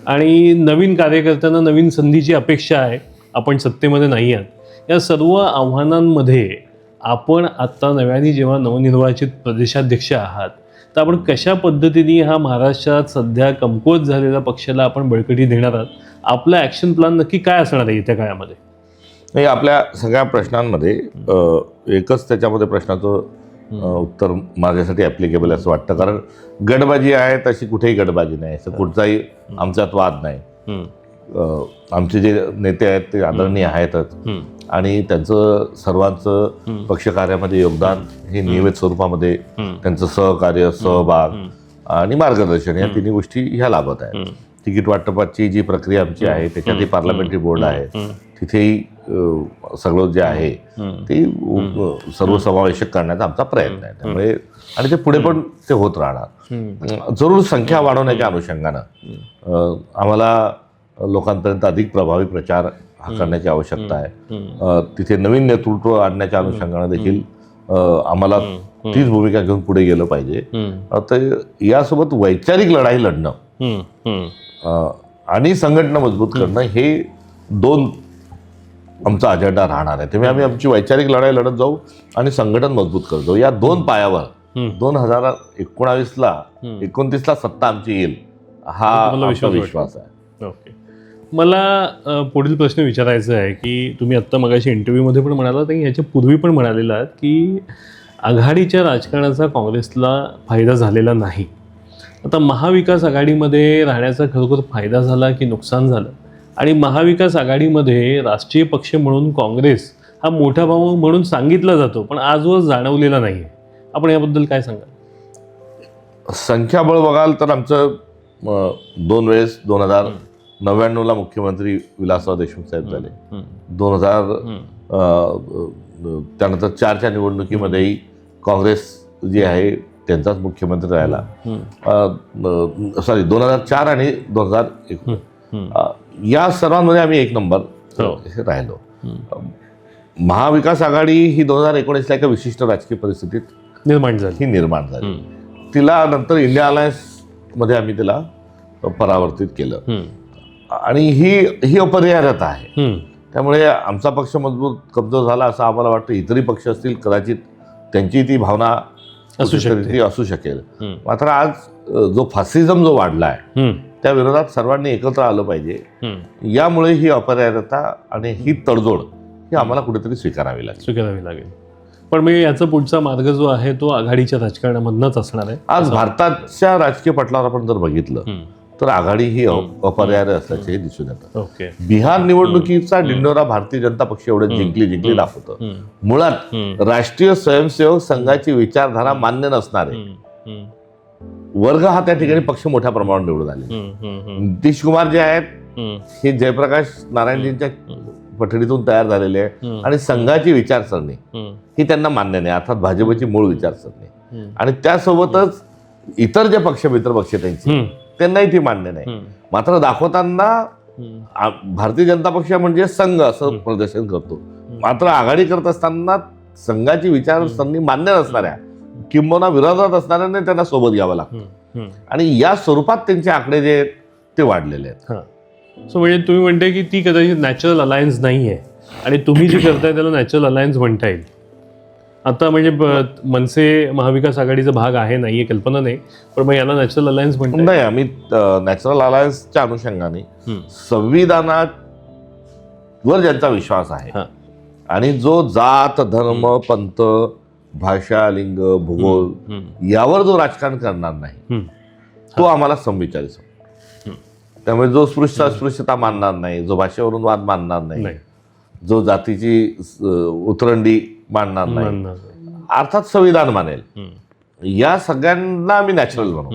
आणि नवीन कार्यकर्त्यांना नवीन संधीची अपेक्षा आहे. आपण सत्तेमध्ये नाही आहात. या सर्व आव्हानांमध्ये आपण आत्ता नव्याने जेव्हा नवनिर्वाचित प्रदेशाध्यक्ष आहात, तर आपण कशा पद्धतीने हा महाराष्ट्रात सध्या कमकुवत झालेल्या पक्षाला आपण बळकटी देणार आहात? आपला ॲक्शन प्लॅन नक्की काय असणार आहे येत्या काळामध्ये?
नाही, आपल्या सगळ्या प्रश्नांमध्ये एकच त्याच्यामध्ये प्रश्नाचं उत्तर माझ्यासाठी ॲप्लिकेबल असं वाटतं. कारण गटबाजी आहे तशी कुठेही गटबाजी नाही, असं कुठचाही आमच्यात वाद नाही. आमचे जे नेते आहेत ते आदरणीय आहेतच आणि त्यांचं सर्वांचं पक्षकार्यामध्ये योगदान हे नियमित स्वरूपामध्ये त्यांचं सहकार्य, सहभाग आणि मार्गदर्शन या तिन्ही गोष्टी ह्या लाभत आहेत. तिकीट वाटपाची जी प्रक्रिया आमची आहे त्याच्यातही पार्लमेंटरी बोर्ड आहे, तिथेही सगळं जे आहे ते सर्वसमावेशक करण्याचा आमचा प्रयत्न आहे. त्यामुळे आणि ते पुढे पण ते होत राहणार. जरूर संख्या वाढवण्याच्या अनुषंगानं आम्हाला लोकांपर्यंत अधिक प्रभावी प्रचार हा करण्याची आवश्यकता आहे. तिथे नवीन नेतृत्व आणण्याच्या अनुषंगानं देखील आम्हाला तीच भूमिका घेऊन पुढे गेलं पाहिजे. तर यासोबत वैचारिक लढाई लढणं आणि संघटना मजबूत करणं हे दोन आमचा अजेंडा राहणार आहे. त्यामुळे आम्ही आमची वैचारिक लढाई लढत जाऊ आणि संघटन मजबूत करत जाऊ. या दोन पायावर 2019ला 29ला सत्ता आमची येईल हा आमचा विश्वास आहे.
ओके. मला पुढील प्रश्न विचारायचा आहे की तुम्ही आत्ता मगाशी इंटरव्ह्यूमध्ये पण म्हणालात आणि ह्याच्या पूर्वी पण म्हणालेला आहात की आघाडीच्या राजकारणाचा काँग्रेसला फायदा झालेला नाही. आता महाविकास आघाडीमध्ये राहण्याचा खरोखर फायदा झाला की नुकसान झालं? आणि महाविकास आघाडीमध्ये राष्ट्रीय पक्ष म्हणून काँग्रेस हा मोठा भाऊ म्हणून सांगितला जातो पण आजवर जाणवलेला नाही आहे. आपण याबद्दल काय सांगाल?
संख्याबळ बघाल तर आमचं 2 वेळेस 2099ला मुख्यमंत्री विलासराव देशमुख साहेब झाले. 2000 त्यानंतर 4च्या निवडणुकीमध्येही काँग्रेस जी आहे त्यांचाच मुख्यमंत्री राहिला. 2004 आणि 2001 या सर्वांमध्ये आम्ही 1 नंबर राहिलो. महाविकास आघाडी ही 2019ला एका विशिष्ट राजकीय परिस्थितीत निर्माण झाली. तिला नंतर इंडिया अलायन्स मध्ये आम्ही तिला परावर्तित केलं आणि ही अपरिहार्यता आहे. त्यामुळे आमचा पक्ष मजबूत कमजोर झाला असं आम्हाला वाटतं. इतरही पक्ष असतील कदाचित त्यांची ती भावना असू शकेल. मात्र आज जो फासिझम जो वाढला आहे त्या विरोधात सर्वांनी एकत्र आलं पाहिजे. यामुळे ही अपरिहार्यता आणि ही तडजोड ही आम्हाला कुठेतरी स्वीकारावी लागेल.
पण मी याचा पुढचा मार्ग जो आहे तो आघाडीच्या राजकारणामधनच असणार आहे.
आज भारताच्या राजकीय पटलावर आपण जर बघितलं तर आघाडी ही अपरिहार्य असल्याचे दिसून येतं. बिहार निवडणुकीचा डिंडोरा भारतीय जनता पक्ष एवढं जिंकली दाखवतं. मुळात राष्ट्रीय स्वयंसेवक संघाची विचारधारा मान्य नसणारे वर्ग हा त्या ठिकाणी पक्ष मोठ्या प्रमाणावर निवडून आले. नितीश कुमार जे आहेत हे जयप्रकाश नारायणजींच्या पठडीतून तयार झालेले आहे आणि संघाची विचारसरणी ही त्यांना मान्य नाही, अर्थात भाजपची मूळ विचारसरणी, आणि त्यासोबतच इतर जे पक्ष मित्र पक्ष त्यांची त्यांनाही ती मान्य नाही. मात्र दाखवताना भारतीय जनता पक्ष म्हणजे संघ असं प्रदर्शन करतो, मात्र आघाडी करत असताना संघाची विचारसरणी मान्य नसणाऱ्या किंबहुना विरोधात असणाऱ्यांना त्यांना सोबत घ्यावं लागतं, आणि या स्वरूपात त्यांचे आकडे जे आहेत ते वाढलेले आहेत.
सो म्हणजे तुम्ही म्हणताय की ती कदाचित नॅचरल अलायन्स नाही आहे, आणि तुम्ही जे करताय त्याला नॅचरल अलायन्स म्हणता येईल. आता म्हणजे मनसे महाविकास आघाडीचा भाग आहे नाहीये कल्पना नाही, पण मग याला नॅचरल अलायन्स म्हणता
नाही. आम्ही नॅचरल अलायन्सच्या अनुषंगाने संविधानावर ज्यांचा विश्वास आहे आणि जो जात धर्म पंथ भाषा लिंग भूगोल यावर जो राजकारण करणार नाही तो आम्हाला समविचारी समजतो. त्यामुळे जो स्पृश्य अस्पृश्यता मानणार नाही, जो भाषेवरून वाद मानणार नाही, जो जातीची उतरंडी मानणार नाही, अर्थात संविधान मानेल, या सगळ्यांना आम्ही नॅचरल म्हणू.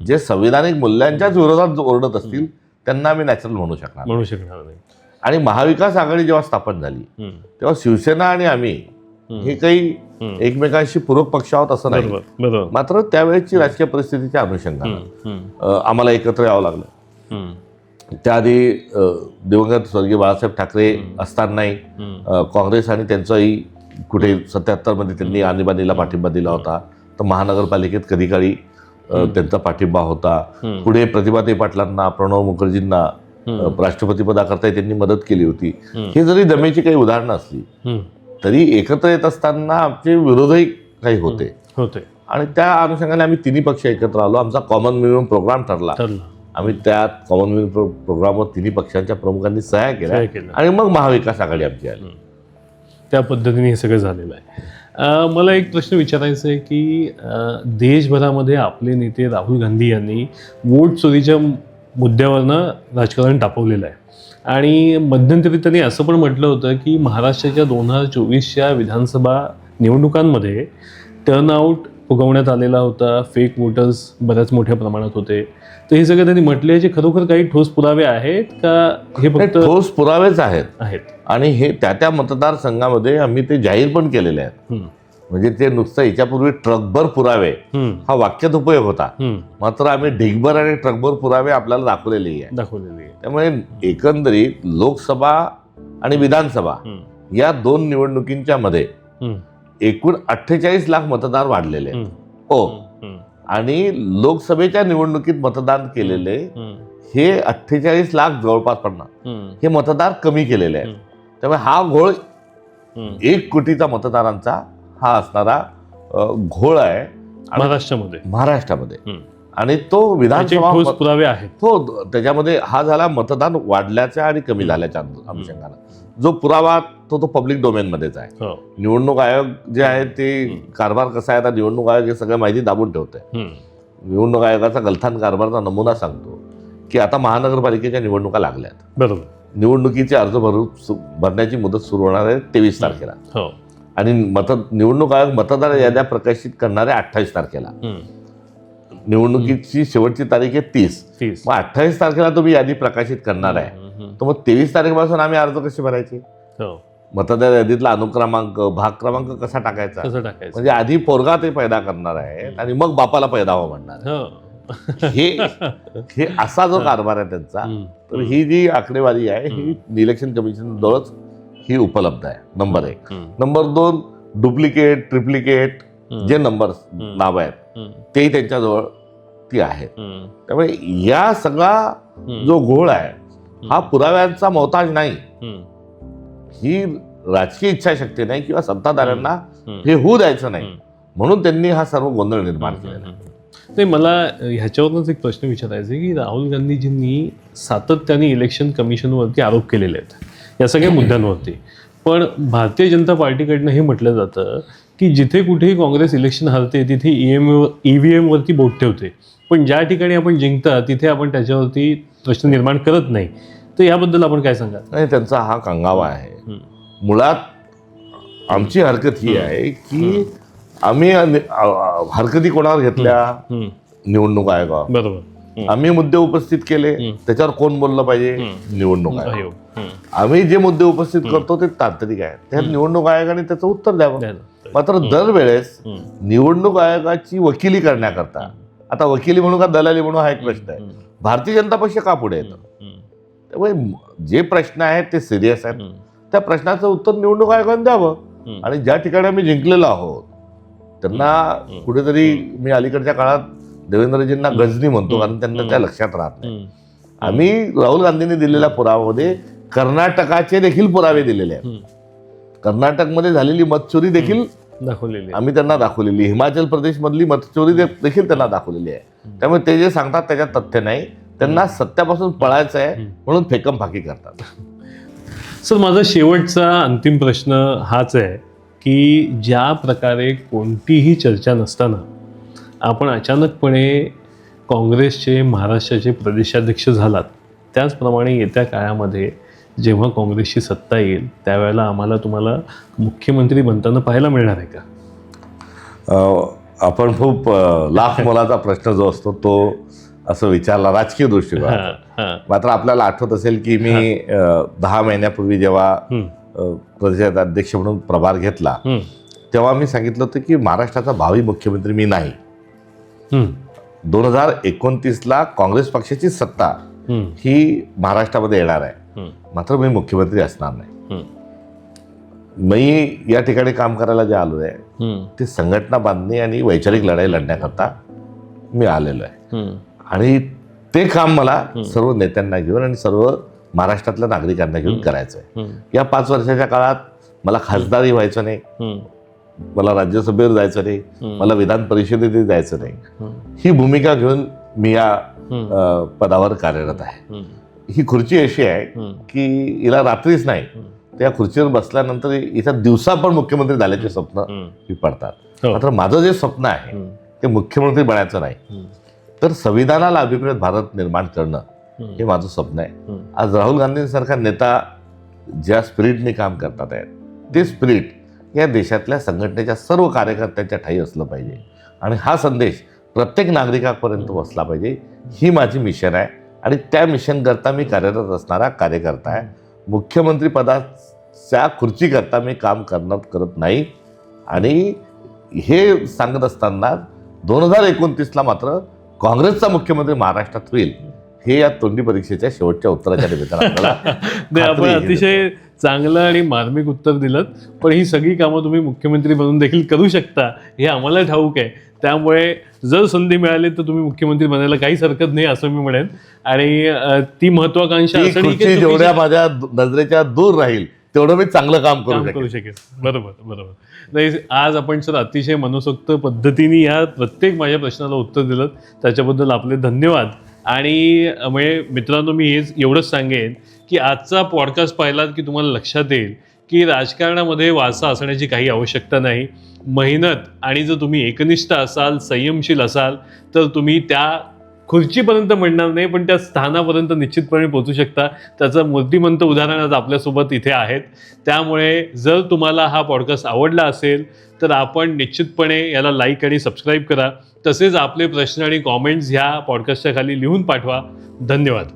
जे संविधानिक मूल्यांच्याच विरोधात ओरडत असतील त्यांना आम्ही नॅचरल म्हणू शकणार
नाही.
आणि महाविकास आघाडी जेव्हा स्थापन झाली तेव्हा शिवसेना आणि आम्ही हे काही एकमेकांशी पूरक पक्ष आहोत असं नाही, मात्र त्यावेळेची राजकीय परिस्थितीच्या अनुषंगानं आम्हाला एकत्र यावं लागलं. त्याआधी दिवंगत स्वर्गीय बाळासाहेब ठाकरे असतानाही काँग्रेस आणि त्यांचाही कुठे 77 मध्ये त्यांनी आणीबाणीला पाठिंबा दिला होता, तर महानगरपालिकेत कधी काळी त्यांचा पाठिंबा होता. पुढे प्रतिभाताई पाटलांना प्रणव मुखर्जींना राष्ट्रपती पदाकरता त्यांनी मदत केली होती. ही जरी दमेची काही उदाहरणं असली तरी एकत्र येत असताना आमचे विरोधही काही होते, आणि त्या अनुषंगाने आम्ही तिन्ही पक्ष एकत्र आलो. आमचा कॉमन मिनिमम प्रोग्राम ठरला. आम्ही त्यात कॉमन मिनिमम प्रोग्रामवर तिन्ही पक्षांच्या प्रमुखांनी सह्या केल्या आणि मग महाविकास आघाडी आमची आली.
त्या पद्धतीने हे सगळं झालेलं आहे. मला एक प्रश्न विचारायचा आहे की देशभरामध्ये आपले नेते राहुल गांधी यांनी वोट चोरीच्या मुद्द्यावरनं राजकारण तापवलेलं आहे, आणि मध्यंतरी त्यांनी असं पण म्हटलं होतं की महाराष्ट्राच्या 2024च्या विधानसभा निवडणुकांमध्ये टर्नआउट फुगवण्यात आलेला होता, फेक वोटर्स बऱ्याच मोठ्या प्रमाणात होते. तर हे सगळं त्यांनी म्हटले, याचे खरोखर काही ठोस पुरावे आहेत का? हे फक्त
ठोस पुरावेच आहेत, आणि हे त्या मतदारसंघामध्ये आम्ही ते जाहीर पण केलेले आहेत. म्हणजे ते नुसतं याच्यापूर्वी ट्रकभर पुरावे हा वाक्यात उपयोग होता, मात्र आम्ही ढिगभर आणि ट्रकभर पुरावे आपल्याला दाखवलेले आहे. त्यामुळे एकंदरीत लोकसभा आणि विधानसभा या 2 निवडणुकींच्या मध्ये एकूण 48 लाख मतदार वाढलेले आहेत. आणि लोकसभेच्या निवडणुकीत मतदान केलेले हे 48 लाख जवळपास 50 हे मतदार कमी केलेले आहेत. त्यामुळे हा घोळ 1 कोटीचा मतदारांचा हा असणारा घोळ आहे महाराष्ट्रामध्ये, आणि तो विधानसभा
पुरावे आहेत.
हो, त्याच्यामध्ये हा झाला मतदान वाढल्याच्या आणि कमी झाल्याच्या अनुषंगानं. जो पुरावा तो पब्लिक डोमेनमध्येच आहे. निवडणूक आयोग जे आहे ते कारभार कसा आहे, आता निवडणूक आयोग हे सगळं माहिती दाबून ठेवतोय. निवडणूक आयोगाचा गलथान कारभारचा नमुना सांगतो की आता महानगरपालिकेच्या निवडणुका लागल्यात.
बरोबर.
निवडणुकीचे अर्ज भरण्याची मुदत सुरू होणार आहे 23 तारखेला, आणि निवडणूक आयोग मतदार याद्या प्रकाशित करणार आहे 28 तारखेला. निवडणुकीची शेवटची तारीख आहे 30. मग 28 तारखेला तुम्ही यादी प्रकाशित करणार आहे, तर मग 23 तारखेपासून आम्ही अर्ज कसे भरायचे? मतदार यादीतला अनुक्रमांक भाग क्रमांक कसा टाकायचा? म्हणजे आधी पोरगा ते पैदा करणार आहे आणि मग बापाला पैदा व्हा म्हणणार. हे असा जो कारभार आहे त्यांचा. तर ही जी आकडेवारी आहे ही इलेक्शन कमिशन जवळच ही उपलब्ध आहे. नंबर 1. नंबर 2, डुप्लिकेट ट्रिप्लिकेट जे नंबर नाव आहेत तेही त्यांच्याजवळ ती आहेत. त्यामुळे या सगळा जो घोळ आहे हा पुराव्यांचा मोहताज नाही. ही राजकीय इच्छाशक्ती नाही किंवा सत्ताधाऱ्यांना हे होऊ द्यायचं नाही म्हणून त्यांनी हा सर्व गोंधळ निर्माण केलेला आहे.
नाही, मला ह्याच्यावरूनच एक प्रश्न विचारायचा आहे की राहुल गांधीजींनी सातत्याने इलेक्शन कमिशनवरती आरोप केलेले आहेत या सगळ्या मुद्द्यांवरती, पण भारतीय जनता पार्टीकडनं हे म्हटलं जातं की जिथे कुठेही काँग्रेस इलेक्शन हरते तिथे EVM वरती बोट ठेवते, पण ज्या ठिकाणी आपण जिंकता तिथे आपण त्याच्यावरती प्रश्न निर्माण करत नाही. तर याबद्दल आपण काय सांगा?
नाही, त्यांचा हा कंगावा आहे. मुळात आमची हरकत ही आहे की आम्ही हरकती कोणावर घेतल्या? निवडणूक आयोगावर.
बरोबर.
आम्ही मुद्दे उपस्थित केले, त्याच्यावर कोण बोललं पाहिजे? निवडणूक आयोग. आम्ही जे मुद्दे उपस्थित करतो ते तांत्रिक आहेत, त्या निवडणूक आयोगाने त्याचं उत्तर द्यावं. मात्र दरवेळेस निवडणूक आयोगाची वकिली करण्याकरता, आता वकिली म्हणू का दलाली म्हणू हा एक प्रश्न आहे, भारतीय जनता पक्ष का पुढे येतं? त्यामुळे जे प्रश्न आहेत ते सिरियस आहेत, त्या प्रश्नाचं उत्तर निवडणूक आयोगाने द्यावं. आणि ज्या ठिकाणी आम्ही जिंकलेलो आहोत त्यांना कुठेतरी, मी अलीकडच्या काळात देवेंद्रजींना गजनी म्हणतो कारण त्यांना त्या लक्षात राहत नाही. आम्ही राहुल गांधींनी दिलेल्या पुराव्यामध्ये कर्नाटकाचे देखील पुरावे दिलेले आहेत. कर्नाटकमध्ये झालेली मतचोरी देखील
दाखवलेली
आम्ही त्यांना दाखवलेली, हिमाचल प्रदेश मधली मतचोरी देखील त्यांना दाखवलेली आहे. त्यामुळे ते जे सांगतात त्याच्यात तथ्य नाही, त्यांना सत्यापासून पळायचं आहे म्हणून फेकम फाकी करतात.
सर, माझा शेवटचा अंतिम प्रश्न हाच आहे की ज्या प्रकारे कोणतीही चर्चा नसताना आपण अचानकपणे काँग्रेसचे महाराष्ट्राचे प्रदेशाध्यक्ष झालात, त्याचप्रमाणे येत्या काळामध्ये जेव्हा काँग्रेसची सत्ता येईल त्यावेळेला आम्हाला तुम्हाला मुख्यमंत्री बनताना पाहायला मिळणार आहे का?
आपण खूप लाख मोलाचा प्रश्न जो असतो तो असं विचारला राजकीय दृष्टिकोन. मात्र आपल्याला आठवत असेल की मी 10 महिन्यापूर्वी जेव्हा प्रदेशाध्यक्ष म्हणून प्रभार घेतला तेव्हा मी सांगितलं होतं की महाराष्ट्राचा भावी मुख्यमंत्री मी नाही. 2029ला काँग्रेस पक्षाची सत्ता ही महाराष्ट्रामध्ये येणार आहे, मात्र मी मुख्यमंत्री असणार नाही. मी या ठिकाणी काम करायला जे आलो आहे ते संघटना बांधणी आणि वैचारिक लढाई लढण्याकरता मी आलेलो आहे. आणि ते काम मला सर्व नेत्यांना घेऊन आणि सर्व महाराष्ट्रातल्या नागरिकांना घेऊन करायचं आहे. या 5 वर्षाच्या काळात मला खासदारही व्हायचं नाही, मला राज्यसभेवर जायचं नाही, मला विधान परिषदेतही जायचं नाही. ही भूमिका घेऊन मी या पदावर कार्यरत आहे. ही खुर्ची अशी आहे की हिला रात्रीच नाही, त्या खुर्चीवर बसल्यानंतर इथं दिवसा पण मुख्यमंत्री झाल्याचे स्वप्न ही पडतात. मात्र माझं जे स्वप्न आहे ते मुख्यमंत्री बनायचं नाही, तर संविधानाला अभिप्रेत भारत निर्माण करणं हे माझं स्वप्न आहे. आज राहुल गांधींसारखा नेता ज्या स्पिरिटने काम करतात आहेत ते स्पिरिट या देशातल्या संघटनेच्या सर्व कार्यकर्त्यांच्या ठायी असलं पाहिजे आणि हा संदेश प्रत्येक नागरिकापर्यंत पोहोचला पाहिजे. ही माझी मिशन आहे आणि त्या मिशन करता मी कार्यरत असणारा कार्यकर्ता आहे. मुख्यमंत्री पदाच्या खुर्चीकरता मी काम करत नाही. आणि हे सांगत असताना 2029ला मात्र काँग्रेसचा मुख्यमंत्री महाराष्ट्रात होईल हे या तोंडी परीक्षेच्या शेवटच्या उत्तराच्या निमित्तानं
आपण अतिशय चांगलं आणि मार्मिक उत्तर दिलं. पण ही सगळी कामं तुम्ही मुख्यमंत्री बनून देखील करू शकता हे आम्हाला ठाऊक आहे. त्यामुळे जर संधी मिळाली तर तुम्ही मुख्यमंत्री बनायला काहीच हरकत नाही असं मी म्हणेन. आणि ती महत्वाकांक्षा
जेवढ्या माझ्या नजरेच्या दूर राहील तेवढं मी चांगलं काम करू
शकेन. बरोबर. नाही, आज आपण सर अतिशय मनसोक्त पद्धतीने या प्रत्येक माझ्या प्रश्नाला उत्तर दिलं, त्याच्याबद्दल आपले धन्यवाद. आणि म्हणजे मित्रांनो, मी हेच एवढंच सांगेन की आजचा पॉडकास्ट पाहिलात की तुम्हाला लक्षात येईल की राजकारणामध्ये वारसा असण्याची काही आवश्यकता नाही. मेहनत आणि जर तुम्ही एकनिष्ठ असाल, संयमशील असाल तर तुम्ही त्या खुर्चीपर्यंत म्हणणार नाही पण त्या स्थानापर्यंत निश्चितपणे पोहोचू शकता. त्याचं मूर्तिमंत उदाहरण आज आपल्यासोबत इथे आहेत. त्यामुळे जर तुम्हाला हा पॉडकास्ट आवडला असेल तर आपण निश्चितपणे याला लाईक आणि सबस्क्राईब करा. तसेच आपले प्रश्न आणि कॉमेंट्स ह्या पॉडकास्टच्या खाली लिहून पाठवा. धन्यवाद.